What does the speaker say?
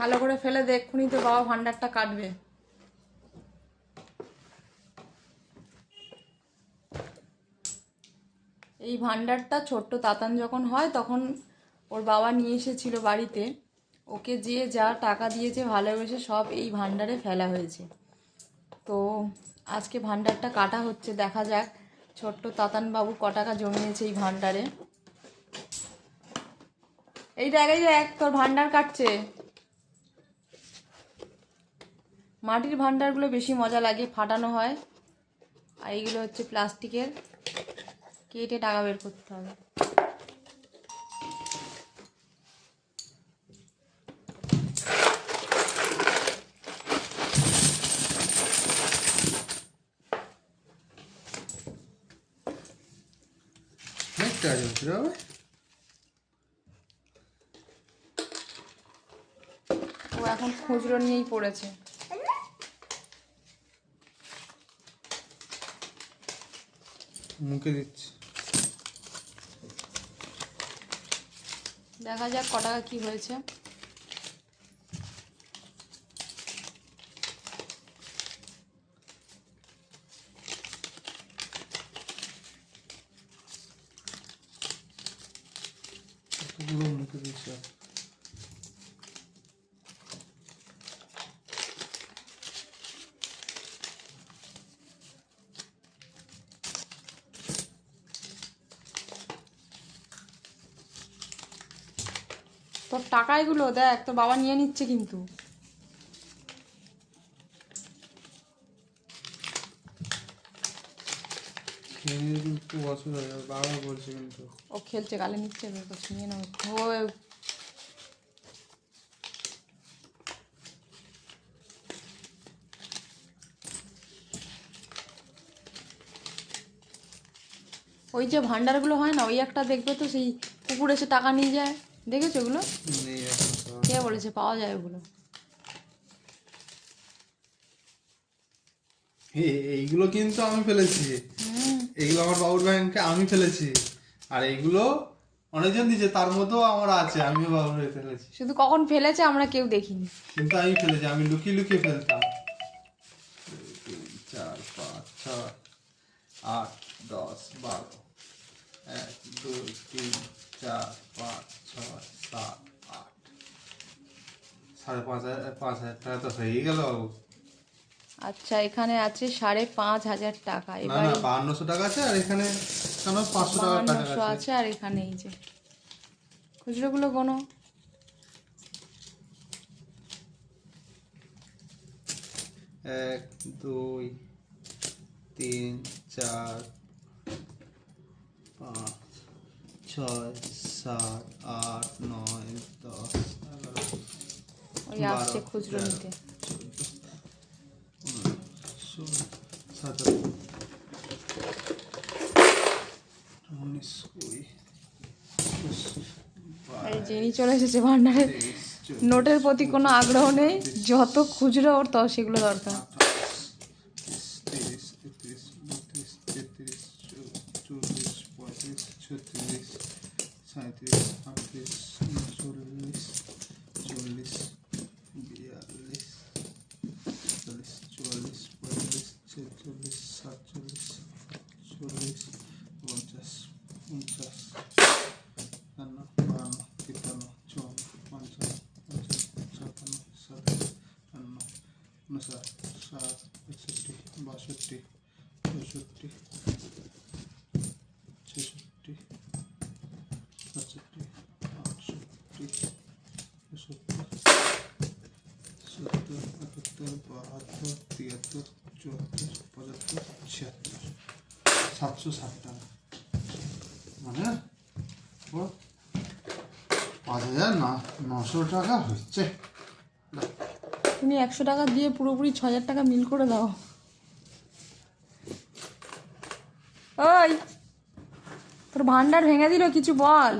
ভালো করে ফেলে দে, এক্ষুনি তো বাবা ভান্ডারটা কাটবে। এই ভান্ডারটা ছোট্ট তাতান যখন হয় তখন ওর বাবা নিয়ে এসেছিল বাড়িতে, ওকে যে যা টাকা দিয়েছে ভালোবেসে সব এই ভান্ডারে ফেলা হয়েছে। তো আজকে ভান্ডারটা কাটা হচ্ছে, দেখা যাক ছোট্ট তাতান বাবু ক টাকা জমিয়েছে এই ভান্ডারে। এই দেখ তোর ভান্ডার কাটছে। মাটির ভান্ডারগুলো বেশি মজা লাগে, ফাটানো হয়, আর এইগুলো হচ্ছে প্লাস্টিকের, কেটে টাকা বের করতে হবে। ও এখন খুচরো নিয়েই পড়েছে। মুখে দিচ্ছি, দেখা যাক ক টাকা কি হয়েছে। পুরো মুখে দিচ্ছি। তোর টাকা এগুলো দেখ, তোর বাবা নিয়ে নিচ্ছে কিন্তু। একটু অসুবিধা হয়ে যাবে, বাবা বলছে কিন্তু। ও খেলছে, গালে নিচ্ছে, বের করছে, নিয়ে নাও। ওই যে ভান্ডারগুলো হয় না, ওই একটা দেখবে তো সেই কুকুর এসে টাকা নিয়ে যায়, দেখেছো ওগুলো? কে বলেছে পাওয়া যায় ওগুলো? এইগুলো কিন্তু আমি ফেলেছি, এইগুলো আমার বাবুর ব্যাংকে আমি ফেলেছি, আর এইগুলো অনেকজন দিয়েছে, তার মধ্যেও আমার আছে, আমিও বাবুর ফেলেছি। শুধু কখন ফেলেছে আমরা কেউ দেখিনি, কিন্তু আমি ফেলেছি, আমি লুকিয়ে লুকিয়ে ফেলতাম। 4 5 6 8 10 12 1 2 3 4 5 6 7 8 5,500 টাকা তো হয়ে গেল। আচ্ছা এখানে আছে 5,500 টাকা, না এবার না 5200 টাকা আছে, আর এখানে 500 টাকা কাটা আছে, আর এখানে এই যে খুচরোগুলো কোনো 1 2 3 4 5 6 7 8 9 10 11 ওই আসছে খুচরো নিতে। 17 19 20 এই যিনি চলে এসেছে ভান্ডারে, নোটের প্রতি কোনো আগ্রহ নেই, যত খুচরো ওর তত সেগুলো দরকার। 30 31 32 33 34 35 36 37 38 39 40 40 42 44 45 46 47 48 49 50 51 52 53 54 55 56 57 58 59 60 61 62 63 64 65 68 69 70 71 72 73 74 75 76 760 টাকা, মানে ও 5,900 টাকা হচ্ছে। তুমি 100 টাকা দিয়ে পুরোপুরি 6,000 টাকা মিল করে দাও। ওই তোর ভান্ডার ভেঙে দিল, কিছু বল।